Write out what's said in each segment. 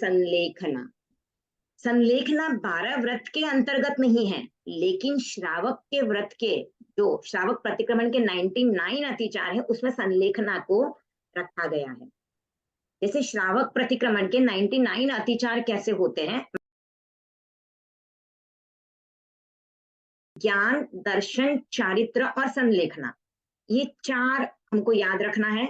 संलेखना। संलेखना 12 व्रत के अंतर्गत नहीं है, लेकिन श्रावक के व्रत के जो श्रावक प्रतिक्रमण के 99 अतिचार है उसमें संलेखना को रखा गया है। जैसे श्रावक प्रतिक्रमण के 99 अतिचार कैसे होते हैं? ज्ञान, दर्शन, चारित्र और संलेखना, ये 4 हमको याद रखना है।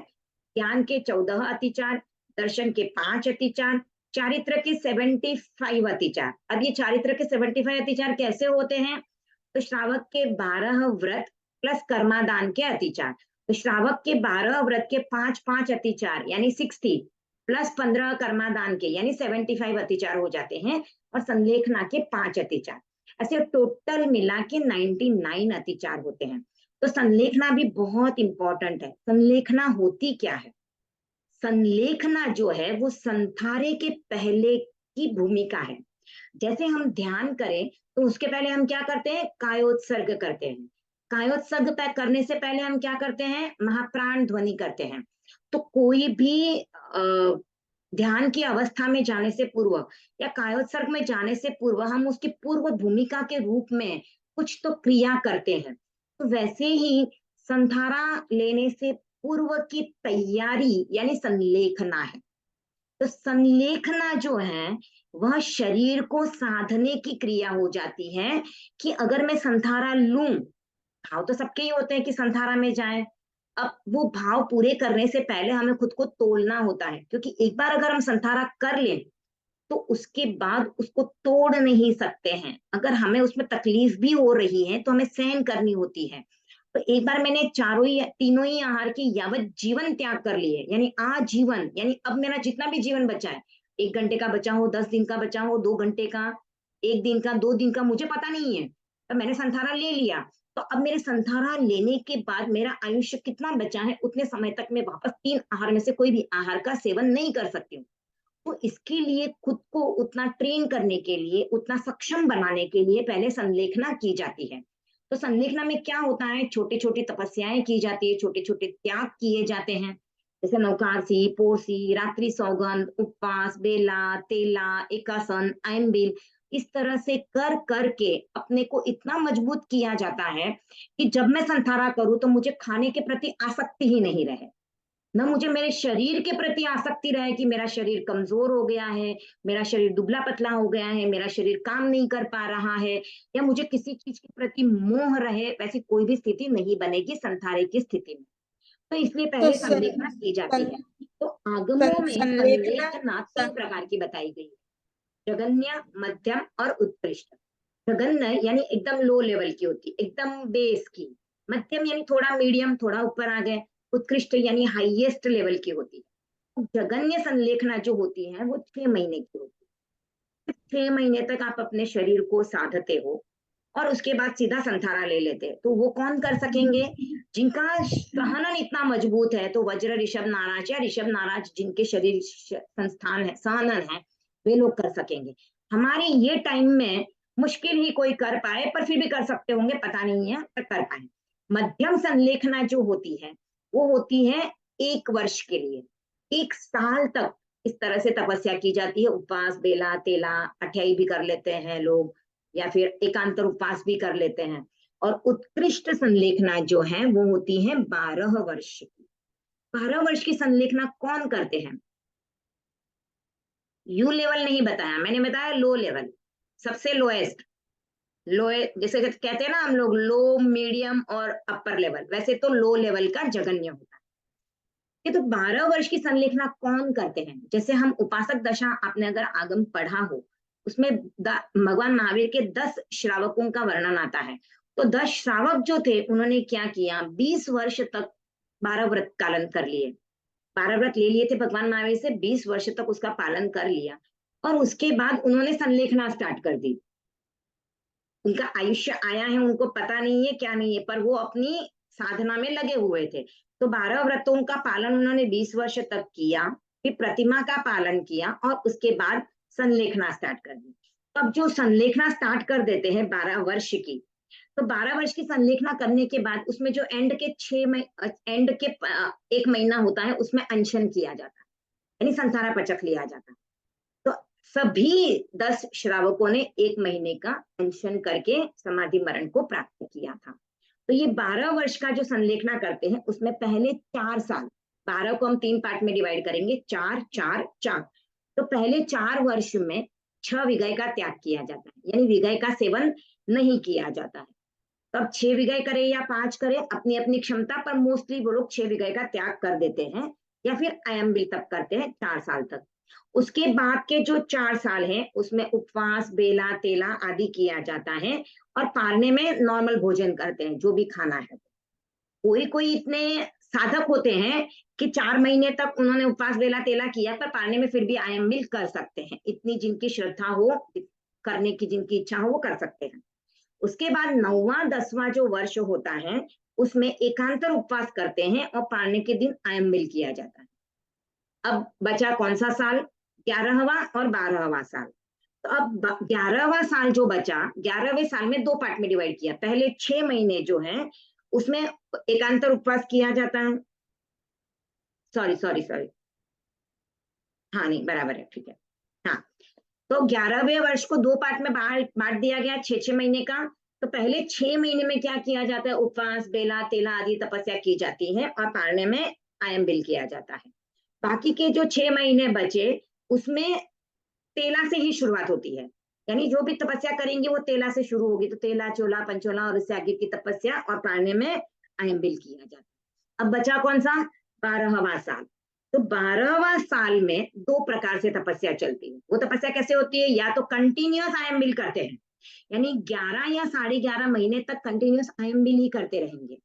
ज्ञान के 14 अतिचार, दर्शन के 5 अतिचार, चारित्र के 75 अतिचार। अब ये चारित्र के 75 अतिचार कैसे होते हैं? तो श्रावक के 12 व्रत प्लस कर्मादान के अतिचार। तो श्रावक के 12 व्रत के 5 अतिचार यानी 60 प्लस 15 कर्मादान के यानी 75 अतिचार हो जाते हैं, और संलेखना के 5 अतिचार। ऐसे टोटल मिला के 99 अतिचार होते हैं। तो संलेखना भी बहुत इंपॉर्टेंट है। संलेखना होती क्या है? संलेखना जो है वो संथारे के पहले की भूमिका है। जैसे हम ध्यान करें तो उसके पहले हम क्या करते हैं? कायोत्सर्ग करते हैं। कायोत्सर्ग करने से पहले हम क्या करते हैं? महाप्राण ध्वनि करते हैं। तो कोई भी ध्यान की अवस्था में जाने से पूर्व या कायोत्सर्ग में जाने से पूर्व हम उसकी पूर्व भूमिका के रूप में कुछ तो क्रिया करते हैं। तो वैसे ही संथारा लेने से पूर्व की तैयारी यानी संलेखना है। तो संलेखना जो है वह शरीर को साधने की क्रिया हो जाती है कि अगर मैं संथारा लूं, भाव तो सबके ही होते हैं कि संथारा में जाएं। अब वो भाव पूरे करने से पहले हमें खुद को तोड़ना होता है, क्योंकि एक बार अगर हम संथारा कर लें तो उसके बाद उसको तोड़ नहीं सकते हैं। अगर हमें उसमें तकलीफ भी हो रही है तो हमें सहन करनी होती है। तो एक बार मैंने तीनों ही आहार की यावत जीवन त्याग कर लिए, यानी आजीवन, यानी अब मेरा जितना भी जीवन बचा है, 1 घंटे का बचा हो, 10 दिन का बचा हो, 2 घंटे का, 1 दिन का, 2 दिन का, मुझे पता नहीं है। तो मैंने संथारा ले लिया। तो अब मेरे संथारा लेने के बाद मेरा आयुष्य कितना बचा है, उतने समय तक मैं वापस 3 आहार में से कोई भी आहार का सेवन नहीं कर सकती हूँ। तो इसके लिए खुद को उतना ट्रेन करने के लिए, उतना सक्षम बनाने के लिए पहले संलेखना की जाती है। तो संलेखना में क्या होता है? छोटी छोटी तपस्याएं की जाती है, छोटे छोटे त्याग किए जाते हैं। जैसे नौकारसी, पोरसी, रात्रि सौगंध, उपवास, बेला, तेला, एकासन, आयम्बिल, इस तरह से कर करके अपने को इतना मजबूत किया जाता है कि जब मैं संथारा करूं तो मुझे खाने के प्रति आसक्ति ही नहीं रहे, ना मुझे मेरे शरीर के प्रति आसक्ति रहे कि मेरा शरीर कमजोर हो गया है, मेरा शरीर दुबला पतला हो गया है, मेरा शरीर काम नहीं कर पा रहा है, या मुझे किसी चीज के प्रति मोह रहे, वैसी कोई भी स्थिति नहीं बनेगी संथारे की स्थिति में। तो इसलिए तो पहले संलेखना की जाती है। तो आगमों में संलेखना संलेखना 3 प्रकार की बताई गई है: जघन्य, मध्यम और उत्कृष्ट। जघन्य यानी एकदम लो लेवल की होती, एकदम बेस की। मध्यम यानी थोड़ा मीडियम, थोड़ा ऊपर आ गए। उत्कृष्ट यानी हाईएस्ट लेवल की होती है। जघन्य संलेखना जो होती है वो 6 महीने की होती है। 6 महीने तक आप अपने शरीर को साधते हो और उसके बाद सीधा संथारा ले लेते हैं। तो वो कौन कर सकेंगे? जिनका सहनन इतना मजबूत है, तो वज्र, ऋषभ, नाराज या ऋषभ नाराज जिनके शरीर संस्थान है, सहनन है, वे लोग कर सकेंगे। हमारे ये टाइम में मुश्किल ही कोई कर पाए, पर फिर भी कर सकते होंगे, पता नहीं है, पर कर पाए। मध्यम संलेखना जो होती है वो होती है 1 वर्ष के लिए। 1 साल तक इस तरह से तपस्या की जाती है। उपवास, बेला, तेला, अठ्याई भी कर लेते हैं लोग, या फिर एकांतर उपवास भी कर लेते हैं। और उत्कृष्ट संलेखना जो है वो होती है 12 वर्ष की। 12 वर्ष की संलेखना कौन करते हैं? यू लेवल नहीं बताया मैंने, बताया लो लेवल, सबसे लोएस्ट। लोए जैसे कहते हैं ना हम लोग, लो, मीडियम और अपर लेवल, वैसे तो लो लेवल का जघन्य होता है। ये तो 12 वर्ष की संलेखना कौन करते हैं? जैसे हम उपासक दशा, आपने अगर आगम पढ़ा हो, उसमें भगवान महावीर के 10 श्रावकों का वर्णन आता है। तो 10 श्रावक जो थे उन्होंने क्या किया? 20 वर्ष तक 12 व्रत पालन कर लिए। 12 व्रत ले लिए थे भगवान महावीर से, 20 वर्ष तक उसका पालन कर लिया, और उसके बाद उन्होंने संलेखना स्टार्ट कर दी। उनका आयुष्य आया है, उनको पता नहीं है क्या नहीं है, पर वो अपनी साधना में लगे हुए थे। तो 12 व्रतों का पालन उन्होंने 20 वर्ष तक किया, फिर प्रतिमा का पालन किया, और उसके बाद संलेखना स्टार्ट कर दी। अब जो संलेखना स्टार्ट कर देते हैं 12 वर्ष की, तो 12 वर्ष की संलेखना करने के बाद उसमें जो एंड के 1 महीना होता है उसमें अनशन किया जाता है, यानी संसारा पचक लिया जाता है। तो सभी 10 श्रावकों ने 1 महीने का अनशन करके समाधि मरण को प्राप्त किया था। तो ये 12 वर्ष का जो संलेखना करते हैं उसमें पहले 4 साल, 12 को हम 3 पार्ट में डिवाइड करेंगे, 4 4 4। तो पहले 4 वर्ष में 6 विगय का त्याग किया जाता है, यानी विगय का सेवन नहीं किया जाता है। तब 6 विगय करे या 5 करे अपनी अपनी क्षमता, पर मोस्टली वो लोग 6 विगय का त्याग कर देते हैं, या फिर आयम्बिल तक करते हैं 4 साल तक। उसके बाद के जो 4 साल हैं उसमें उपवास, बेला तेला आदि किया जाता है, और पारने में नॉर्मल भोजन करते हैं, जो भी खाना है। कोई कोई इतने साधक होते हैं कि 4 महीने तक उन्होंने उपवास, बेला तेला किया, पर पारने में फिर भी आयम्बिल कर सकते हैं। इतनी जिनकी श्रद्धा हो, करने की जिनकी इच्छा हो, वो कर सकते हैं। उसके बाद 9वां 10वां जो वर्ष होता है उसमें एकांतर उपवास करते हैं, और पारने के दिन आयम्बिल किया जाता है। अब बचा कौन सा साल? 11वां और 12वां साल। तो अब 11वां साल जो बचा, 11वें साल में 2 पार्ट में डिवाइड किया। पहले 6 महीने जो है उसमें एकांतर उपवास किया जाता है। सॉरी सॉरी सॉरी, हाँ नहीं बराबर है, ठीक है। हाँ, तो 11वें वर्ष को 2 पार्ट में बांट दिया गया, 6 महीने का। तो पहले 6 महीने में क्या किया जाता है? उपवास, बेला तेला आदि तपस्या की जाती है, और पारने में आयम्बिल किया जाता है। बाकी के जो 6 महीने बचे उसमें तेला से ही शुरुआत होती है, यानी जो भी तपस्या करेंगे वो तेला से शुरू होगी। तो तेला, चोला, पंचोला और उससे आगे की तपस्या, और पारने में आयम्बिल किया जाता है। अब बचा कौन सा? 12वां साल। तो 12वां साल में 2 प्रकार से तपस्या चलती है। वो तपस्या कैसे होती है? या तो कंटिन्यूअस आयम्बिल करते हैं, यानी 11 या 11.5 महीने तक कंटिन्यूअस आयम्बिल ही करते रहेंगे,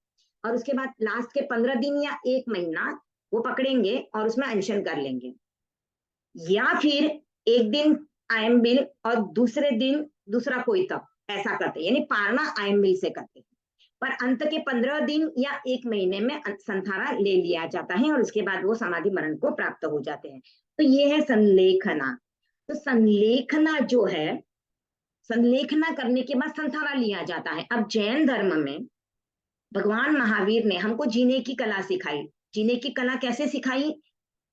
और उसके बाद लास्ट के 15 दिन या 1 महीना वो पकड़ेंगे और उसमें अनशन कर लेंगे। या फिर एक दिन आयम्बिल और दूसरे दिन दूसरा कोई तप, ऐसा करते हैं, यानी पारना आयम्बिल से करते हैं। पर अंत के 15 दिन या 1 महीने में संथारा ले लिया जाता है, और उसके बाद वो समाधि मरण को प्राप्त हो जाते हैं। तो ये है संलेखना। तो संलेखना जो है, संलेखना करने के बाद संथारा लिया जाता है। अब जैन धर्म में भगवान महावीर ने हमको जीने की कला सिखाई। जीने की कला कैसे सिखाई?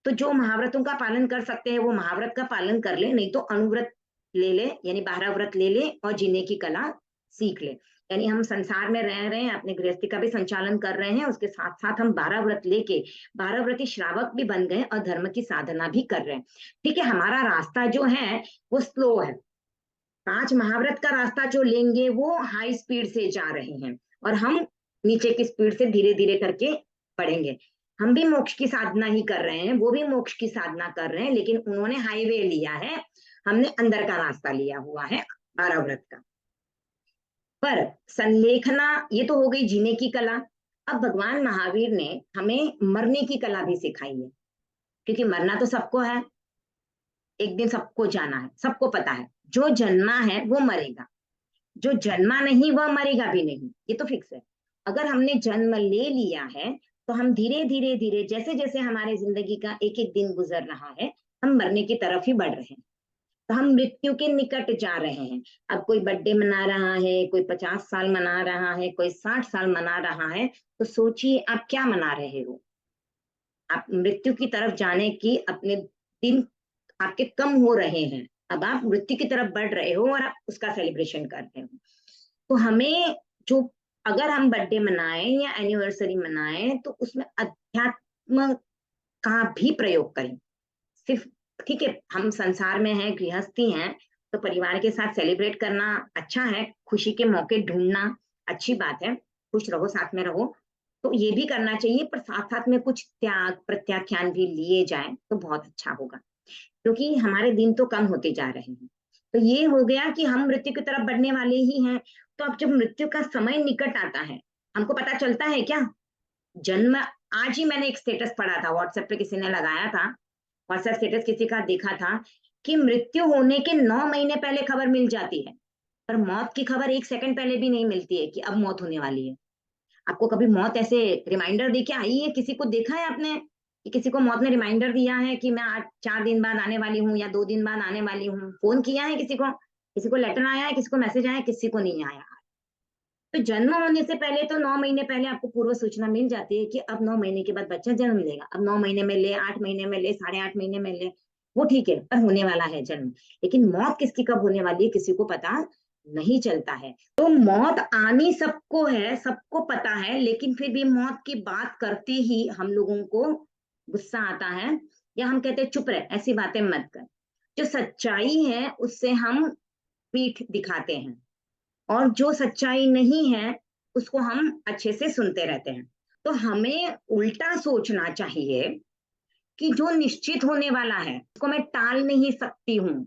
तो जो महाव्रतों का पालन कर सकते हैं वो महाव्रत का पालन कर ले, नहीं तो अनुव्रत ले ले, यानी 12 व्रत ले ले और जीने की कला सीख ले। यानी हम संसार में रह रहे हैं, अपने गृहस्थी का भी संचालन कर रहे हैं, उसके साथ साथ हम 12 व्रत लेके 12 व्रती श्रावक भी बन गए और धर्म की साधना भी कर रहे हैं। ठीक है, हमारा रास्ता जो है वो स्लो है। 5 महाव्रत का रास्ता जो लेंगे वो हाई स्पीड से जा रहे हैं, और हम नीचे की स्पीड से धीरे धीरे करके बढ़ेंगे। हम भी मोक्ष की साधना ही कर रहे हैं, वो भी मोक्ष की साधना कर रहे हैं, लेकिन उन्होंने हाईवे लिया है, हमने अंदर का रास्ता लिया हुआ है 12 व्रत का। पर संलेखना ये तो हो गई जीने की कला। अब भगवान महावीर ने हमें मरने की कला भी सिखाई है, क्योंकि मरना तो सबको है, एक दिन सबको जाना है, सबको पता है। जो जन्मा है वो मरेगा, जो जन्मा नहीं वह मरेगा भी नहीं, ये तो फिक्स है। अगर हमने जन्म ले लिया है तो हम धीरे धीरे धीरे, जैसे जैसे हमारे जिंदगी का एक एक दिन गुजर रहा है, हम मरने की तरफ ही बढ़ रहे हैं। तो हम मृत्यु के निकट जा रहे हैं। अब कोई बर्थडे मना रहा है, कोई 50 साल मना रहा है, कोई 60 साल मना रहा है, तो सोचिए आप क्या मना रहे हो। आप मृत्यु की तरफ जाने की अपने दिन आपके कम हो रहे हैं, अब आप मृत्यु की तरफ बढ़ रहे हो और आप उसका सेलिब्रेशन कर रहे हो। तो हमें जो, अगर हम बर्थडे मनाएं या एनिवर्सरी मनाएं तो उसमें अध्यात्म का भी प्रयोग करें। सिर्फ, ठीक है हम संसार में हैं, गृहस्थी हैं, तो परिवार के साथ सेलिब्रेट करना अच्छा है, खुशी के मौके ढूंढना अच्छी बात है, खुश रहो, साथ में रहो, तो ये भी करना चाहिए। पर साथ साथ में कुछ त्याग प्रत्याख्यान भी लिए जाए तो बहुत अच्छा होगा, क्योंकि हमारे दिन तो कम होते जा रहे हैं। तो ये हो गया कि हम मृत्यु की तरफ बढ़ने वाले ही हैं। तो अब जब मृत्यु का समय निकट आता है, हमको पता चलता है क्या? जन्म, आज ही मैंने एक स्टेटस पढ़ा था, व्हाट्सएप पे किसी ने लगाया था, व्हाट्सएप स्टेटस किसी का देखा था, कि मृत्यु होने के 9 महीने पहले खबर मिल जाती है, पर मौत की खबर 1 सेकंड पहले भी नहीं मिलती है कि अब मौत होने वाली है। आपको कभी मौत ऐसे रिमाइंडर दे के आई है? किसी को देखा है आपने कि किसी को मौत ने रिमाइंडर दिया है कि मैं आज 4 दिन बाद आने वाली हूँ या 2 दिन बाद आने वाली हूँ? फोन किया है किसी को? किसी को लेटर आया है? किसी को मैसेज आया है? किसी को नहीं आया। तो जन्म होने से पहले तो 9 महीने पहले आपको पूर्व सूचना मिल जाती है कि अब 9 महीने के बाद बच्चा जन्म लेगा, अब 9 महीने में ले, 8 महीने में ले, 8.5 महीने में ले। वो ठीक है, पर होने वाला है जन्म। लेकिन मौत किसकी कब होने वाली है किसी को पता नहीं चलता है। तो मौत आनी सबको है, सबको पता है, लेकिन फिर भी मौत की बात करते ही हम लोगों को गुस्सा आता है, या हम कहते हैं चुप रहे, ऐसी बातें मत कर। जो सच्चाई है उससे हम पीठ दिखाते हैं, और जो सच्चाई नहीं है उसको हम अच्छे से सुनते रहते हैं। तो हमें उल्टा सोचना चाहिए कि जो निश्चित होने वाला है उसको मैं टाल नहीं सकती हूँ,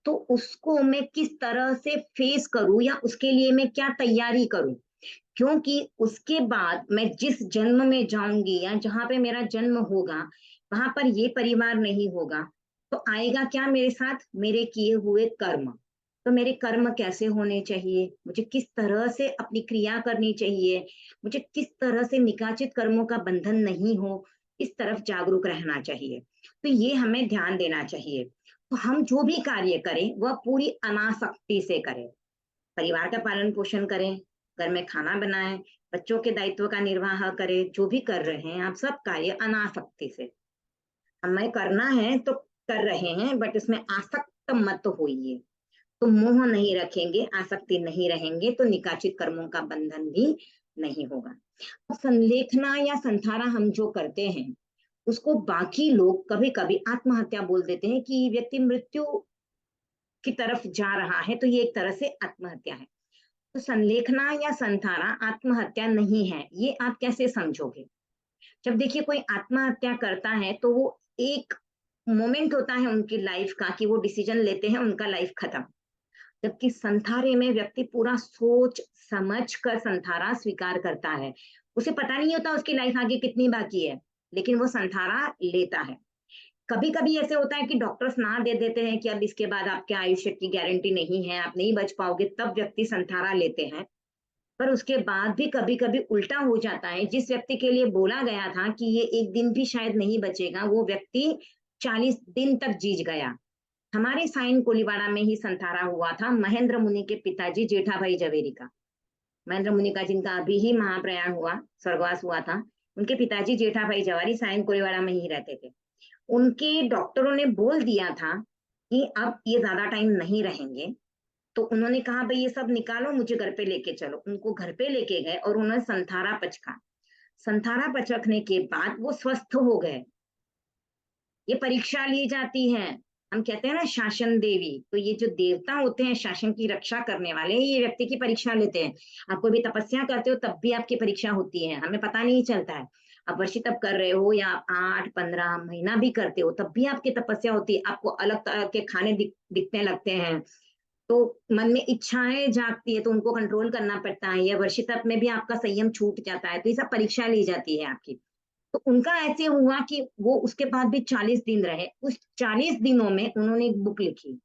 तो उसको मैं किस तरह से फेस करूं, या उसके लिए मैं क्या तैयारी करूं। क्योंकि उसके बाद मैं जिस जन्म में जाऊंगी, या जहां पे मेरा जन्म होगा, वहां पर ये परिवार नहीं होगा, तो आएगा क्या मेरे साथ, मेरे किए हुए कर्म। तो मेरे कर्म कैसे होने चाहिए, मुझे किस तरह से अपनी क्रिया करनी चाहिए, मुझे किस तरह से निकाचित कर्मों का बंधन नहीं हो, इस तरफ जागरूक रहना चाहिए। तो ये हमें ध्यान देना चाहिए। तो हम जो भी कार्य करें वह पूरी अनासक्ति से करें, परिवार का पालन पोषण करें, घर में खाना बनाएं, बच्चों के दायित्व का निर्वाह करें, जो भी कर रहे हैं आप सब कार्य अनासक्ति से। हमें करना है तो कर रहे हैं, बट इसमें आसक्त मत होइए। तो मोह नहीं रखेंगे, आसक्ति नहीं रहेंगे, तो निकाचित कर्मों का बंधन भी नहीं होगा। संलेखना या संथारा हम जो करते हैं उसको बाकी लोग कभी कभी आत्महत्या बोल देते हैं, कि व्यक्ति मृत्यु की तरफ जा रहा है, तो ये एक तरह से आत्महत्या है। तो संलेखना या संथारा आत्महत्या नहीं है, ये आप कैसे समझोगे। जब देखिए कोई आत्महत्या करता है तो वो एक मोमेंट होता है उनकी लाइफ का कि वो डिसीजन लेते हैं, उनका लाइफ खत्म। जबकि संथारे में व्यक्ति पूरा सोच समझ कर संथारा स्वीकार करता है। उसे पता नहीं होता उसकी लाइफ आगे कितनी बाकी है, लेकिन वो संथारा लेता है। कभी कभी ऐसे होता है कि डॉक्टर्स ना दे देते हैं कि अब इसके बाद आपके आयुष्य की गारंटी नहीं है, आप नहीं बच पाओगे, तब व्यक्ति संथारा लेते हैं। पर उसके बाद भी कभी कभी उल्टा हो जाता है, जिस व्यक्ति के लिए बोला गया था कि ये एक दिन भी शायद नहीं बचेगा, वो व्यक्ति 40 दिन तक जीत गया। हमारे साइन कोलीवाड़ा में ही संथारा हुआ था महेंद्र मुनि के पिताजी जेठा भाई जवेरी का। महेंद्र मुनि का जिनका अभी ही महाप्रयाण हुआ, स्वर्गवास हुआ था, उनके पिताजी जेठा भाई जवारी साइन कोलीवाड़ा में ही रहते थे। उनके डॉक्टरों ने बोल दिया था कि अब ये ज्यादा टाइम नहीं रहेंगे। तो उन्होंने कहा भाई ये सब निकालो, मुझे घर पे लेके चलो। उनको घर पे लेके गए और उन्होंने संथारा पचका। संथारा पचकने के बाद वो स्वस्थ हो गए। ये परीक्षा ली जाती है। हम कहते हैं ना शासन देवी, तो ये जो देवता होते हैं शासन की रक्षा करने वाले, ये व्यक्ति की परीक्षा लेते हैं। आप कोई भी तपस्या करते हो तब भी आपकी परीक्षा होती है, हमें पता नहीं चलता है। आप वर्षी तप कर रहे हो, या आप 8-15 महीना भी करते हो, तब भी आपकी तपस्या होती है। आपको अलग तरह के खाने दिखने लगते हैं, तो मन में इच्छाएं जागती है, तो उनको कंट्रोल करना पड़ता है। या वर्षी तप में भी आपका संयम छूट जाता है, तो ये सब परीक्षा ली जाती है आपकी। तो उनका ऐसे हुआ कि वो उसके बाद भी 40 दिन रहे। उस 40 दिनों में उन्होंने एक बुक लिखी।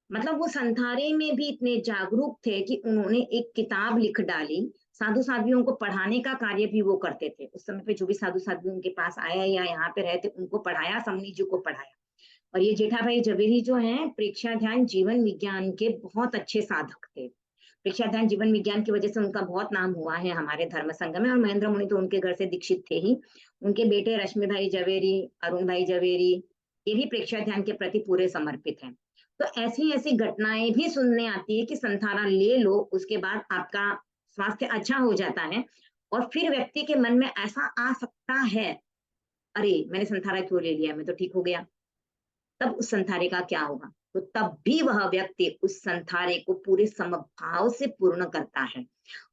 मतलब वो संथारे में भी इतने जागरूक थे कि उन्होंने एक किताब लिख डाली। साधु साध्वियों को पढ़ाने का कार्य भी वो करते थे। उस समय पे जो भी साधु साध्वी उनके पास आया या यहाँ पे रहते, उनको पढ़ाया, समनी जी को पढ़ाया। और ये जेठा भाई जवेरी जो हैं, प्रेक्षा ध्यान जीवन विज्ञान के बहुत अच्छे साधक थे। प्रेक्षा ध्यान जीवन विज्ञान की वजह से उनका बहुत नाम हुआ है हमारे धर्म संघ में। और महेंद्र मुनि तो उनके घर से दीक्षित थे ही। उनके बेटे रश्मि भाई जवेरी, अरुण भाई जवेरी, ये भी प्रेक्षा ध्यान के प्रति पूरे समर्पित हैं। तो ऐसी ऐसी घटनाएं भी सुनने आती है कि संथारा ले लो, उसके बाद आपका स्वास्थ्य अच्छा हो जाता है। और फिर व्यक्ति के मन में ऐसा आ सकता है, अरे मैंने संथारा क्यों ले लिया, मैं तो ठीक हो गया। तब उस संथारे का क्या होगा, तो तब भी वह व्यक्ति उस संथारे को पूरे समभाव से पूर्ण करता है।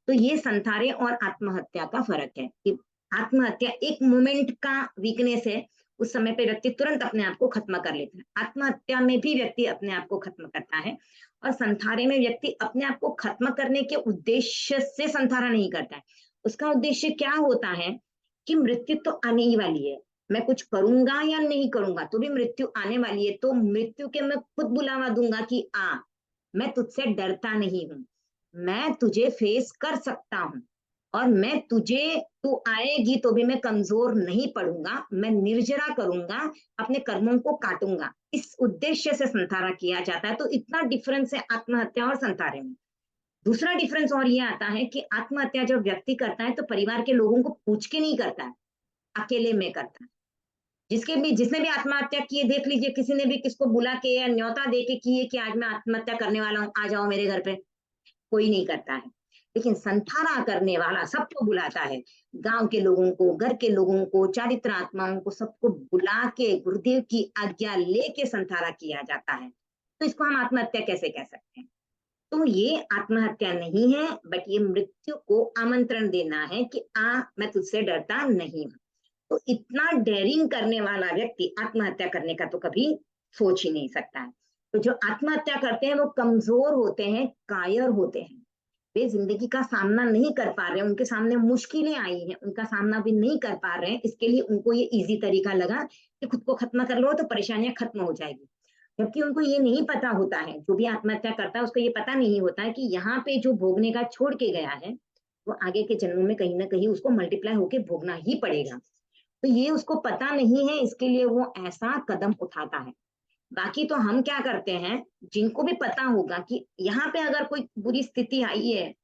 तो ये संथारे और आत्महत्या का फर्क है कि आत्महत्या एक मोमेंट का वीकनेस है, उस समय पे व्यक्ति तुरंत अपने आप को खत्म कर लेता है। आत्महत्या में भी व्यक्ति अपने आप को खत्म करता है, और संथारे में व्यक्ति अपने आप को खत्म करने के उद्देश्य से संथारा नहीं करता है। उसका उद्देश्य क्या होता है कि मृत्यु तो आने ही वाली है, मैं कुछ करूंगा या नहीं करूंगा तो भी मृत्यु आने वाली है, तो मृत्यु के मैं खुद बुलावा दूंगा कि आ, मैं तुझसे डरता नहीं हूं, मैं तुझे फेस कर सकता हूं, और मैं तुझे, तू आएगी तो भी मैं कमजोर नहीं पड़ूंगा, मैं निर्जरा करूंगा, अपने कर्मों को काटूंगा। इस उद्देश्य से संथारा किया जाता है। तो इतना डिफरेंस है आत्महत्या और संथारे में। दूसरा डिफरेंस और ये आता है कि आत्महत्या जब व्यक्ति करता है तो परिवार के लोगों को पूछ के नहीं करता है, अकेले में करता है। जिसने भी आत्महत्या की है, देख लीजिए, किसी ने भी किसको बुला के या न्योता दे के की है कि आज मैं आत्महत्या करने वाला हूँ, आ जाओ मेरे घर पे, कोई नहीं करता है। लेकिन संथारा करने वाला सबको बुलाता है, गांव के लोगों को, घर के लोगों को, चारित्र आत्माओं को, सबको बुला के गुरुदेव की आज्ञा लेके संथारा किया जाता है। तो इसको हम आत्महत्या कैसे कह सकते हैं? तो ये आत्महत्या नहीं है, बट ये मृत्यु को आमंत्रण देना है कि मैं तुझसे डरता नहीं हूं। तो इतना डेयरिंग करने वाला व्यक्ति आत्महत्या करने का तो कभी सोच ही नहीं सकता है। तो जो आत्महत्या करते हैं वो कमजोर होते हैं, कायर होते हैं, वे जिंदगी का सामना नहीं कर पा रहे हैं, उनके सामने मुश्किलें आई हैं, उनका सामना भी नहीं कर पा रहे हैं, इसके लिए उनको ये इजी तरीका लगा कि खुद को खत्म कर लो तो परेशानियां खत्म हो जाएगी। जबकि उनको ये नहीं पता होता है, जो भी आत्महत्या करता है उसको ये पता नहीं होता है कि यहाँ पे जो भोगने का छोड़ के गया है वो आगे के जन्मों में कहीं ना कहीं उसको मल्टीप्लाई होके भोगना ही पड़ेगा। तो ये उसको पता नहीं है, इसके लिए वो ऐसा कदम उठाता है। बाकी तो हम क्या करते हैं, जिनको भी पता होगा कि यहाँ पे अगर कोई बुरी स्थिति आई है,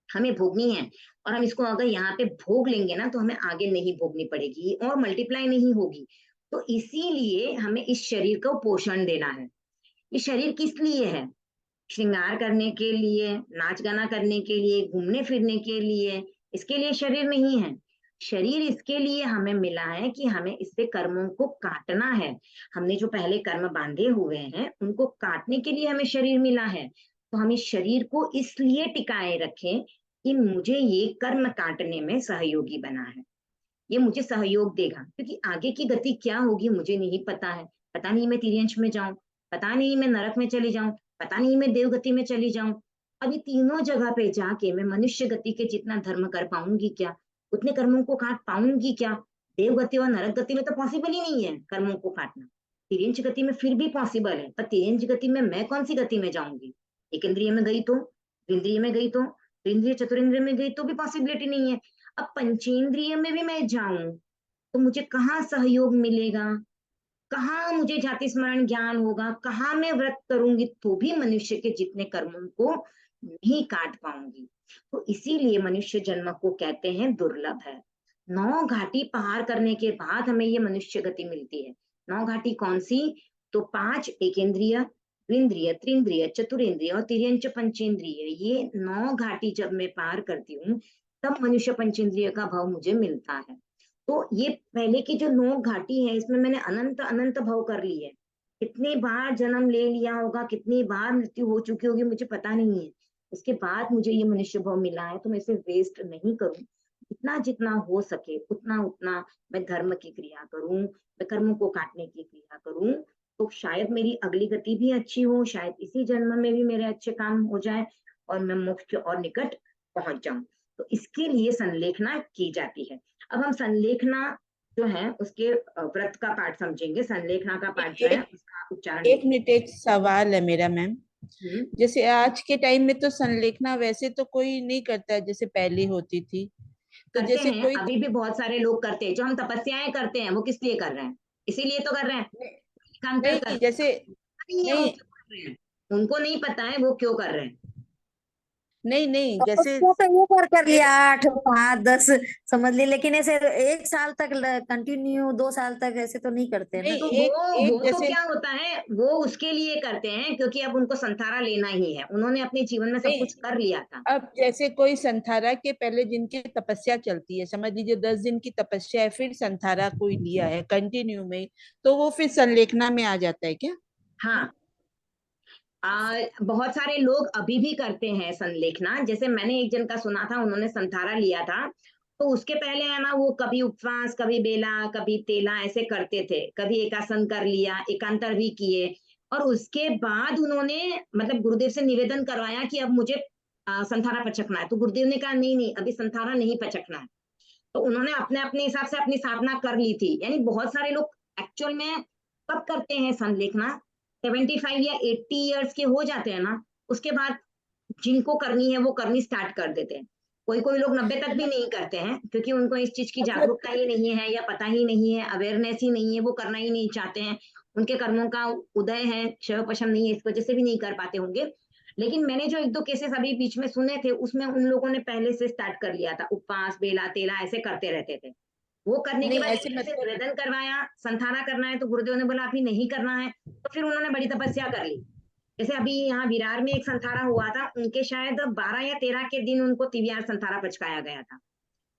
हमें भोगनी है, और हम इसको अगर यहाँ पे भोग लेंगे ना तो हमें आगे नहीं भोगनी पड़ेगी और मल्टीप्लाई नहीं होगी। तो इसीलिए हमें इस शरीर को पोषण देना है। ये शरीर किस लिए है? श्रृंगार करने के लिए, नाच गाना करने के लिए, घूमने फिरने के लिए, इसके लिए शरीर नहीं है। शरीर इसके लिए हमें मिला है कि हमें इससे कर्मों को काटना है। हमने जो पहले कर्म बांधे हुए हैं उनको काटने के लिए हमें शरीर मिला है। तो हम इस शरीर को इसलिए टिकाए रखें कि मुझे ये कर्म काटने में सहयोगी बना है, ये मुझे सहयोग देगा, क्योंकि आगे की गति क्या होगी मुझे नहीं पता है। पता नहीं मैं तिर्यंश में जाऊं, पता नहीं मैं नरक में चली जाऊं, पता नहीं मैं देवगति में चली जाऊं। अभी तीनों जगह पे जाके मैं मनुष्य गति के जितना धर्म कर पाऊंगी क्या, उतने कर्मों को काट पाऊंगी क्या? देवगति और नरक गति में तो पॉसिबल ही नहीं है कर्मों को काटना। तिर्यंश गति में फिर भी पॉसिबल है, पर तिर्यंश गति में मैं कौन सी गति में जाऊंगी? एक इंद्रिय में गई तो, इंद्रिय में गई तो, इंद्रिय चतुरेंद्रिय में गई तो भी पॉसिबिलिटी नहीं है। अब पंचेंद्रिय में भी मैं जाऊं तो मुझे कहाँ सहयोग मिलेगा, कहाँ मुझे जाति स्मरण ज्ञान होगा, कहाँ मैं व्रत करूंगी तो भी मनुष्य के जितने कर्मों को नहीं काट पाऊंगी। तो इसीलिए मनुष्य जन्म को कहते हैं दुर्लभ है। 9 घाटी पार करने के बाद हमें ये मनुष्य गति मिलती है। 9 घाटी कौन सी? तो 5 एकेंद्रिय, द्विंद्रिय, त्रिंद्रिय, चतुरेंद्रिय और तिर्यंच पंचेंद्रिय, ये 9 घाटी जब मैं पार करती हूँ तब मनुष्य पंचेंद्रिय का भाव मुझे मिलता है। तो ये पहले की जो 9 घाटी है इसमें मैंने अनंत अनंत भव कर ली है। कितनी बार जन्म ले लिया होगा, कितनी बार मृत्यु हो चुकी होगी मुझे पता नहीं है। उसके बाद मुझे ये मनुष्य भाव मिला है, तो मैं इसे वेस्ट नहीं करूं। जितना जितना हो सके उतना उतना मैं धर्म की क्रिया करूं, मैं कर्मों को काटने की क्रिया करूं, तो शायद मेरी अगली गति भी अच्छी हो, शायद इसी जन्म में भी मेरे अच्छे काम हो जाए और मैं मोक्ष के और निकट पहुंच जाऊं। तो इसके लिए संलेखना की जाती है। अब हम संलेखना जो है उसके व्रत का पाठ समझेंगे। संलेखना का पाठ जो है एक उसका उच्चारण एक देखिए। मिनट, एक सवाल है मेरा मैम। हम्म। जैसे आज के टाइम में तो संलेखना वैसे तो कोई नहीं करता है जैसे पहले होती थी। तो करते जैसे हैं, कोई अभी भी बहुत सारे लोग करते हैं। जो हम तपस्याएं करते हैं वो किस लिए कर रहे हैं? इसीलिए तो कर रहे हैं, एकांतर कर नहीं, रहे जैसे हैं। नहीं है वो नहीं क्यों कर रहे हैं, उनको नहीं पता है वो क्यों कर रहे हैं। नहीं नहीं जैसे उसको तो ये कर लिया 8 5 10 समझ ली, लेकिन ऐसे 1 साल तक कंटिन्यू 2 साल तक ऐसे तो नहीं करते हैं नहीं, ना। तो एक वो एक तो जैसे क्या होता है, वो उसके लिए करते हैं क्योंकि अब उनको संथारा लेना ही है, उन्होंने अपने जीवन में सब नहीं, कुछ कर लिया था। अब जैसे कोई संथारा के पहले जिनकी तपस्या चलती है, समझ लीजिए 10 दिन की तपस्या है, फिर संथारा कोई लिया है कंटिन्यू में, तो वो फिर संलेखना में आ जाता है क्या? हाँ, बहुत सारे लोग अभी भी करते हैं संलेखना। जैसे मैंने एक जन का सुना था, उन्होंने संथारा लिया था, तो उसके पहले है ना वो कभी उपवास, कभी बेला, कभी तेला ऐसे करते थे, कभी एकासन कर लिया, एकांतर भी किए। और उसके बाद उन्होंने मतलब गुरुदेव से निवेदन करवाया कि अब मुझे संथारा पचकना है। तो गुरुदेव ने कहा नहीं नहीं, अभी संथारा नहीं पचकना है। तो उन्होंने अपने अपने हिसाब से अपनी साधना कर ली थी। यानी बहुत सारे लोग एक्चुअल में कब करते हैं संलेखना? 75 या 80 ईयर्स के हो जाते हैं ना, उसके बाद जिनको करनी है वो करनी स्टार्ट कर देते हैं। कोई कोई लोग 90 तक भी नहीं करते हैं, क्योंकि उनको इस चीज की मतलब जागरूकता ही नहीं है या पता ही नहीं है, अवेयरनेस ही नहीं है, वो करना ही नहीं चाहते हैं। उनके कर्मों का उदय है, क्षय पशम नहीं है, इस वजह से भी नहीं कर पाते होंगे। लेकिन मैंने जो एक दो केसेस अभी बीच में सुने थे, उसमें उन लोगों ने पहले से स्टार्ट कर लिया था, उपवास बेला तेला ऐसे करते रहते थे। वो करने के नहीं, बाद ऐसे जैसे मतलब निवेदन करवाया, संथारा करना है, तो गुरुदेव ने बोला अभी नहीं करना है, तो फिर उन्होंने बड़ी तपस्या कर ली। जैसे अभी यहाँ विरार में एक संथारा हुआ था, उनके शायद 12 या 13 के दिन उनको तिवियार संथारा पचकाया गया था,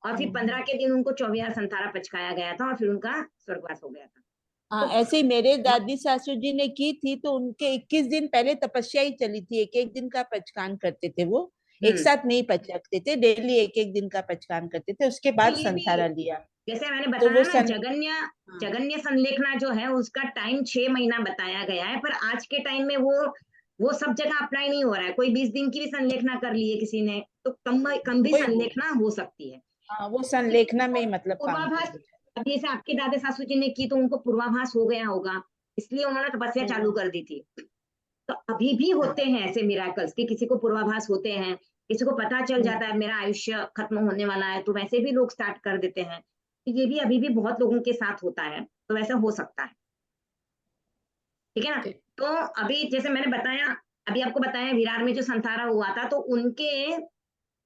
और फिर 15 के दिन उनको चौवियार संथारा पचकाया गया था, और फिर उनका स्वर्गवास हो गया था। हाँ, तो ऐसे ही मेरे दादी सासू जी ने की थी, तो उनके 21 दिन पहले तपस्या ही चली थी, एक एक दिन का पचकान करते थे वो, एक साथ नहीं पचकते थे, डेली एक एक दिन का पचकान करते थे, उसके तो बाद ये भी संथारा लिया। जैसे मैंने तो बताया वो ना, सन जगन्य हाँ, जगन्य संलेखना जो है उसका टाइम 6 महीना बताया गया है, पर आज के टाइम में वो सब जगह अप्लाई नहीं हो रहा है। कोई 20 दिन की भी संलेखना कर ली है किसी ने, तो कम कम भी कोई संलेखना हो सकती है। हाँ, वो संलेखना में ही मतलब काम कर पूर्वाभास, देता अब जैसे आपके दादा सासू जी ने की तो उनको पूर्वाभास हो गया होगा, इसलिए उन्होंने तपस्या है। चालू कर दी थी। तो अभी भी होते हैं ऐसे मिराकल्स कि किसी को पूर्वाभास होते हैं, किसी को पता चल जाता है मेरा आयुष्य खत्म होने वाला है, तो वैसे भी लोग स्टार्ट कर देते हैं। तो ये भी अभी भी बहुत लोगों के साथ होता है, तो वैसा हो सकता है। ठीक है ना। तो अभी जैसे मैंने बताया, अभी आपको बताया विरार में जो संथारा हुआ था, तो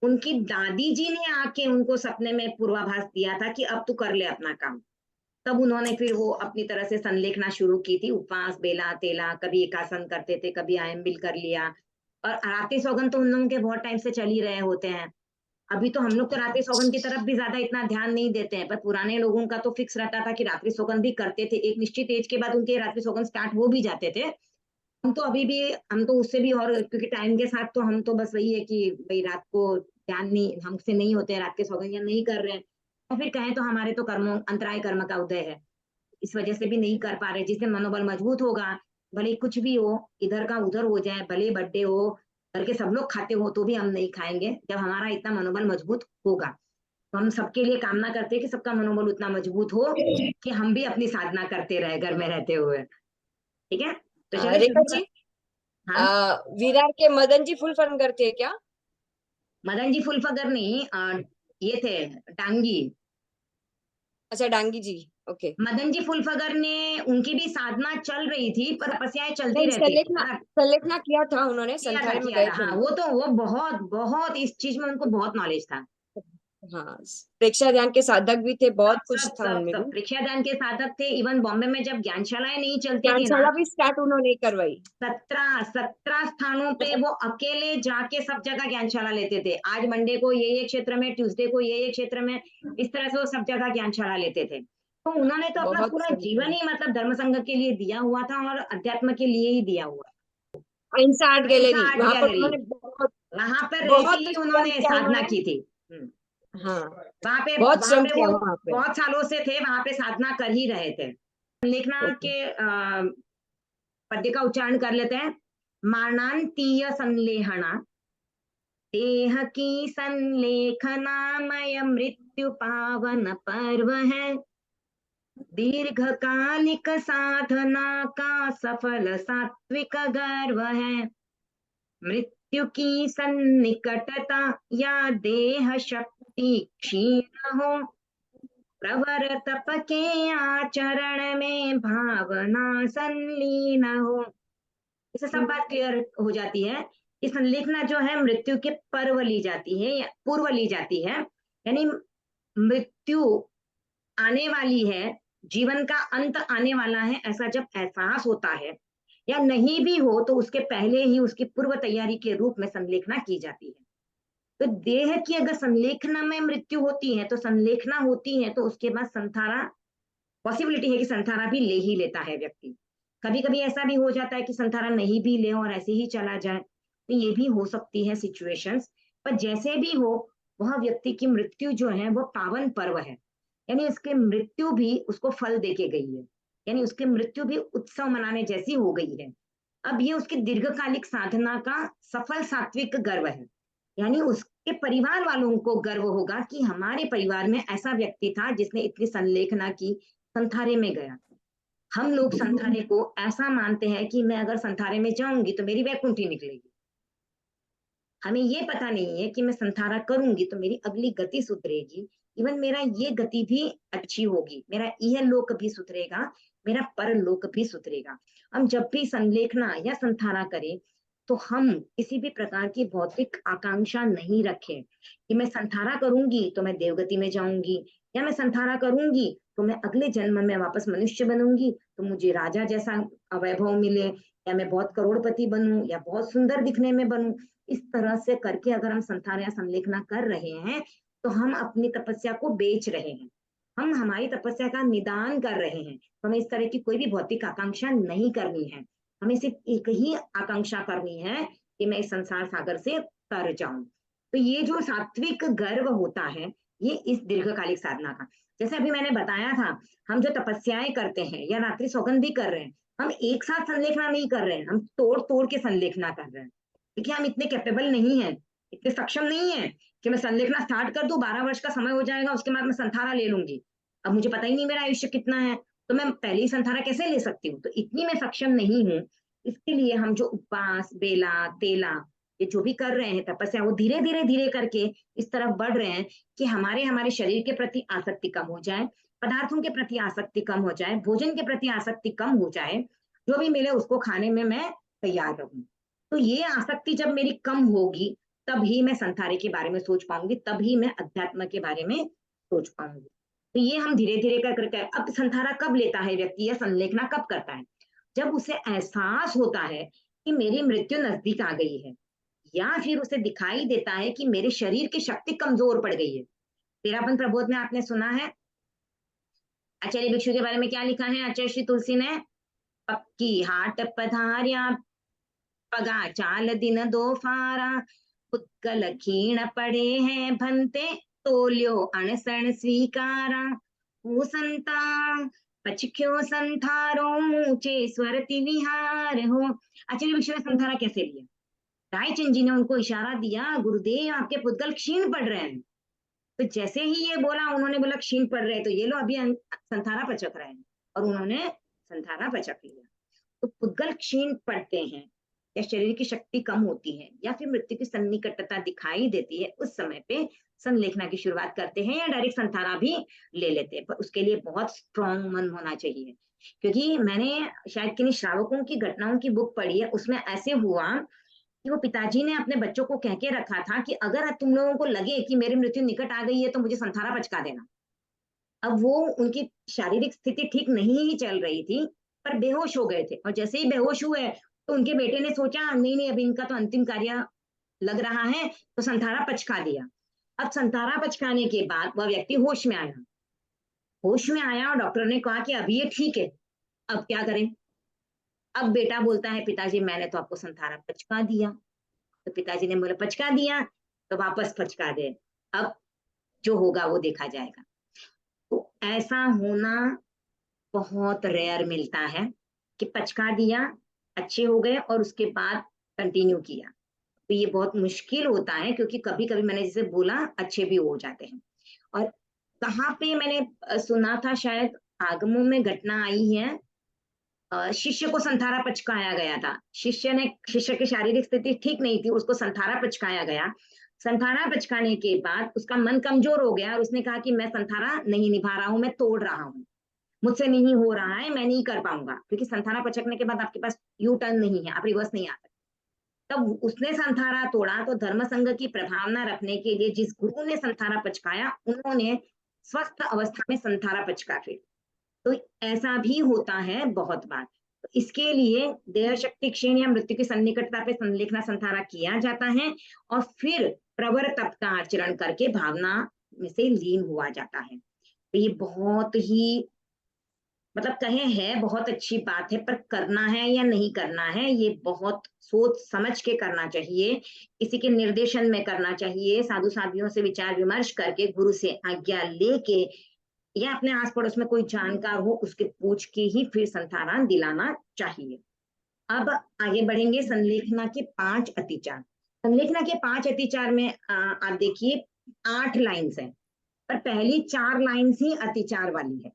उनकी दादी जी ने आके उनको सपने में पूर्वाभास दिया था कि अब तू कर ले अपना काम। तब उन्होंने फिर वो अपनी तरह से संलेखना शुरू की थी, उपवास, बेला तेला, कभी एकासन करते थे, कभी आयम्बिल कर लिया। और रात्रि सौगंध तो उन लोगों के बहुत टाइम से चल ही रहे होते हैं। अभी तो हम लोग तो रात्रि सौगंध की तरफ भी ज्यादा इतना ध्यान नहीं देते हैं, पर पुराने लोगों का तो फिक्स रहता था कि रात्रि सौगंध भी करते थे, एक निश्चित एज के बाद उनके रात्रि सौगंध स्टार्ट हो भी जाते थे। हम तो अभी भी, हम तो उससे भी, और क्योंकि टाइम के साथ तो हम तो बस वही है कि भाई रात को ध्यान नहीं हमसे नहीं होते, रात के सौगंध या नहीं कर रहे हैं, और फिर कहें तो हमारे तो कर्मों अंतराय कर्म का उदय है, इस वजह से भी नहीं कर पा रहे। जिससे मनोबल मजबूत होगा, भले कुछ भी हो, इधर का उधर हो जाए, भले बर्थडे हो, घर के सब लोग खाते हो तो भी हम नहीं खाएंगे, जब हमारा इतना मनोबल मजबूत होगा। तो हम सबके लिए कामना करते हैं कि सबका मनोबल उतना मजबूत हो कि हम भी अपनी साधना करते रहे घर में रहते हुए। ठीक है, तो चलिए रेखा शुरू जी, कर। हाँ, विरार के मदन जी फुल फॉर्म करते हैं क्या? मदन जी फुलफगर नहीं, ये थे डांगी। अच्छा, डांगी जी। ओके। मदन जी फुलफगर ने, उनकी भी साधना चल रही थी, पर तपस्याएं चलती नहीं, रहती थी, पर संलेखना किया था उन्होंने, संथारे में किया गए था। थे हाँ, वो। वो तो वो बहुत बहुत इस चीज में उनको बहुत नॉलेज था। हाँ, प्रेक्षा ध्यान के साधक भी थे, बहुत सब कुछ सब था सब उनमें सब भी। प्रेक्षादान के साधक थे। इवन बॉम्बे में जब ज्ञानशालाएं नहीं चलती थी ना, ज्ञानशाला भी स्टार्ट उन्होंने करवाई। 17 स्थानों पे वो अकेले जाके सब जगह ज्ञानशाला लेते थे। आज मंडे को ये क्षेत्र में, ट्यूसडे को ये क्षेत्र में, इस तरह से वो सब जगह ज्ञानशाला लेते थे। तो उन्होंने तो अपना बहुत पूरा संत जीवन हैं। ही मतलब धर्म संघ के लिए दिया हुआ था, और अध्यात्म के लिए ही दिया हुआ। अहिंसा आर्ट अहिंसा गैलरी, आर्ट वहां पर गैलरी, उन्होंने बहुत वहां पर रहते बहुत ही श्रम उन्होंने किया साधना उन्होंने। की थी। हाँ, वहां बहुत श्रम पे किया वो वहां पे। बहुत सालों से थे, वहां पे साधना कर ही रहे थे। लेखना ओके। के पद्य का उच्चारण कर लेते हैं। मारणांतीय संलेहना, देह की संलेखनामय मृत्यु पावन पर्व है। दीर्घकालिक साधना का सफल सात्विक गर्व है। मृत्यु की सन्निकटता या देह शक्ति क्षीण हो, प्रवर तप के आचरण में भावना संलीन हो। इससे सब बात क्लियर हो जाती है। इस संलेखना जो है मृत्यु के पर्व ली जाती है या पूर्व ली जाती है, यानी मृत्यु आने वाली है, जीवन का अंत आने वाला है, ऐसा जब एहसास होता है, या नहीं भी हो तो उसके पहले ही उसकी पूर्व तैयारी के रूप में संलेखना की जाती है। तो देह की अगर संलेखना में मृत्यु होती है, तो संलेखना होती है, तो उसके बाद संथारा, पॉसिबिलिटी है कि संथारा भी ले ही लेता है व्यक्ति। कभी कभी ऐसा भी हो जाता है कि संथारा नहीं भी ले और ऐसे ही चला जाए, तो ये भी हो सकती है सिचुएशंस। पर जैसे भी हो, वह व्यक्ति की मृत्यु जो है वो पावन पर्व है, यानी उसकी मृत्यु भी उसको फल देके गई है, यानी उसकी मृत्यु भी उत्सव मनाने जैसी हो गई है। अब ये उसकी दीर्घकालिक साधना का सफल सात्विक गर्व है, यानी उसके परिवार वालों को गर्व होगा कि हमारे परिवार में ऐसा व्यक्ति था जिसने इतनी संलेखना की, संथारे में गया। हम लोग संथारे को ऐसा मानते हैं कि मैं अगर संथारे में जाऊंगी तो मेरी वैकुंठी निकलेगी। हमें ये पता नहीं है कि मैं संथारा करूंगी तो मेरी अगली गति सुधरेगी, इवन मेरा ये गति भी अच्छी होगी, मेरा यह लोक भी सुधरेगा, मेरा परलोक भी सुधरेगा। हम जब भी संलेखना या संथारा करें, तो हम किसी भी प्रकार की भौतिक आकांक्षा नहीं रखें कि मैं संथारा करूंगी तो मैं देवगति में जाऊंगी, या मैं संथारा करूंगी तो मैं अगले जन्म में वापस मनुष्य बनूंगी तो मुझे राजा जैसा वैभव मिले, या मैं बहुत करोड़पति बनूं, या बहुत सुंदर दिखने में बनूं। इस तरह से करके अगर हम संथान या संलेखना कर रहे हैं तो हम अपनी तपस्या को बेच रहे हैं, हम हमारी तपस्या का निदान कर रहे हैं। तो हमें इस तरह की कोई भी भौतिक आकांक्षा नहीं करनी है, हमें सिर्फ एक ही आकांक्षा करनी है कि मैं इस संसार सागर से तर जाऊं। तो ये जो सात्विक गर्व होता है ये इस दीर्घकालिक साधना का, जैसे अभी मैंने बताया था, हम जो तपस्याएं करते हैं या रात्रि सौगंध भी कर रहे हैं, हम एक साथ संलेखना नहीं कर रहे हैं, हम तोड़ तोड़ के संलेखना कर रहे हैं, क्योंकि हम इतने कैपेबल नहीं है, इतने सक्षम नहीं है कि मैं संलेखना स्टार्ट कर दूं, 12 वर्ष का समय हो जाएगा, उसके बाद मैं संथारा ले लूंगी। अब मुझे पता ही नहीं मेरा आयुष्य कितना है, तो मैं पहले ही संथारा कैसे ले सकती हूँ? तो इतनी मैं सक्षम नहीं हूँ। इसके लिए हम जो उपवास, बेला, तेला, ये जो भी कर रहे हैं तपस्या, वो धीरे धीरे धीरे करके इस तरफ बढ़ रहे हैं कि हमारे शरीर के प्रति आसक्ति कम हो जाए, पदार्थों के प्रति आसक्ति कम हो जाए, भोजन के प्रति आसक्ति कम हो जाए, जो भी मिले उसको खाने में मैं तैयार रहूं। तो ये आसक्ति जब मेरी कम होगी तभी मैं संथारे के बारे में सोच पाऊंगी, तभी मैं अध्यात्म के बारे में सोच पाऊंगी। तो ये हम धीरे धीरे कर करके, अब संथारा कब लेता है व्यक्ति या संलेखना कब करता है? जब उसे एहसास होता है कि मेरी मृत्यु नजदीक आ गई है, या फिर उसे दिखाई देता है कि मेरे शरीर की शक्ति कमजोर पड़ गई है। तेरापन प्रबोध में आपने सुना है आचार्य भिक्षु के बारे में क्या लिखा है आचार्य श्री तुलसी ने? पक्की हाट पधार्या पगा चाल दिन दो फारा, उत्कल खीण पड़े हैं भंते, तोल्यो अणसण स्वीकारा, संता पचख्यो संथारो ऊंचे स्वरति विहार हो। आचार्य भिक्षु ने संथारा कैसे लिया? रायचंद जी ने उनको इशारा दिया, गुरुदेव आपके पुद्गल क्षीण पड़ रहे हैं। तो जैसे ही ये बोला, उन्होंने बोला क्षीण पड़ रहे हैं तो ये लो अभी संथारा पचक रहे हैं, और उन्होंने संथारा पचक लिया। तो पुद्गल क्षीण पड़ते हैं या शरीर की शक्ति कम होती है या फिर मृत्यु की सन्निकटता दिखाई देती है, उस समय पे संलेखना की शुरुआत करते हैं या डायरेक्ट संथारा भी ले लेते हैं। पर उसके लिए बहुत स्ट्रॉन्ग मन होना चाहिए, क्योंकि मैंने शायद किन्हीं श्रावकों की घटनाओं की बुक पढ़ी है, उसमें ऐसे हुआ कि वो पिताजी ने अपने बच्चों को कह के रखा था कि अगर तुम लोगों को लगे कि मेरी मृत्यु निकट आ गई है तो मुझे संथारा पचका देना। अब वो उनकी शारीरिक स्थिति ठीक नहीं ही चल रही थी, पर बेहोश हो गए थे, और जैसे ही बेहोश हुए तो उनके बेटे ने सोचा नहीं नहीं अभी इनका तो अंतिम कार्य लग रहा है, तो संथारा पचका दिया। अब संथारा पचकाने के बाद वह व्यक्ति होश में आया, होश में आया और डॉक्टर ने कहा कि अभी ये ठीक है, अब क्या करें? अब बेटा बोलता है पिताजी मैंने तो आपको संथारा पचका दिया। तो पिताजी ने बोला पचका दिया तो वापस पचका दे, अब जो होगा वो देखा जाएगा। तो ऐसा होना बहुत रेयर मिलता है कि पचका दिया, अच्छे हो गए और उसके बाद कंटिन्यू किया। तो ये बहुत मुश्किल होता है, क्योंकि कभी कभी मैंने जैसे बोला अच्छे भी हो जाते हैं। और कहाँ पे मैंने सुना था, शायद आगमों में घटना आई है, शिष्य को संथारा पचकाया गया था। शिष्य की शारीरिक स्थिति ठीक नहीं थी, उसको संथारा पचकाया गया। संथारा पचकाने के बाद उसका मन कमजोर हो गया और उसने कहा कि मैं संथारा नहीं निभा रहा हूं, मैं तोड़ रहा हूँ, मुझसे नहीं हो रहा है, मैं नहीं कर पाऊंगा, क्योंकि संथारा पचकने के बाद आपके पास यू टर्न नहीं है, आप रिवर्स नहीं आ सकते। तब उसने संथारा तोड़ा। तो धर्म संघ की प्रभावना रखने के लिए जिस गुरु ने संथारा पचकाया, उन्होंने स्वस्थ अवस्था में संथारा पचका फिर। तो ऐसा भी होता है बहुत बार। तो इसके लिए देह शक्ति क्षीण या मृत्यु की सन्निकटता पे संलेखना संथारा किया जाता है, और फिर प्रवर तप का आचरण करके भावना में से लीन हुआ जाता है। तो ये बहुत ही मतलब कहे है बहुत अच्छी बात है, पर करना है या नहीं करना है ये बहुत सोच समझ के करना चाहिए, किसी के निर्देशन में करना चाहिए, साधु साधियों से विचार विमर्श करके, गुरु से आज्ञा लेके, या अपने आस पड़ोस में कोई जानकार हो उसके पूछ के ही फिर संथारा दिलाना चाहिए। अब आगे बढ़ेंगे संलेखना के 5 अतिचार। संलेखना के 5 अतिचार में आप देखिए 8 लाइन्स है, पर पहली 4 लाइन्स ही अतिचार वाली है।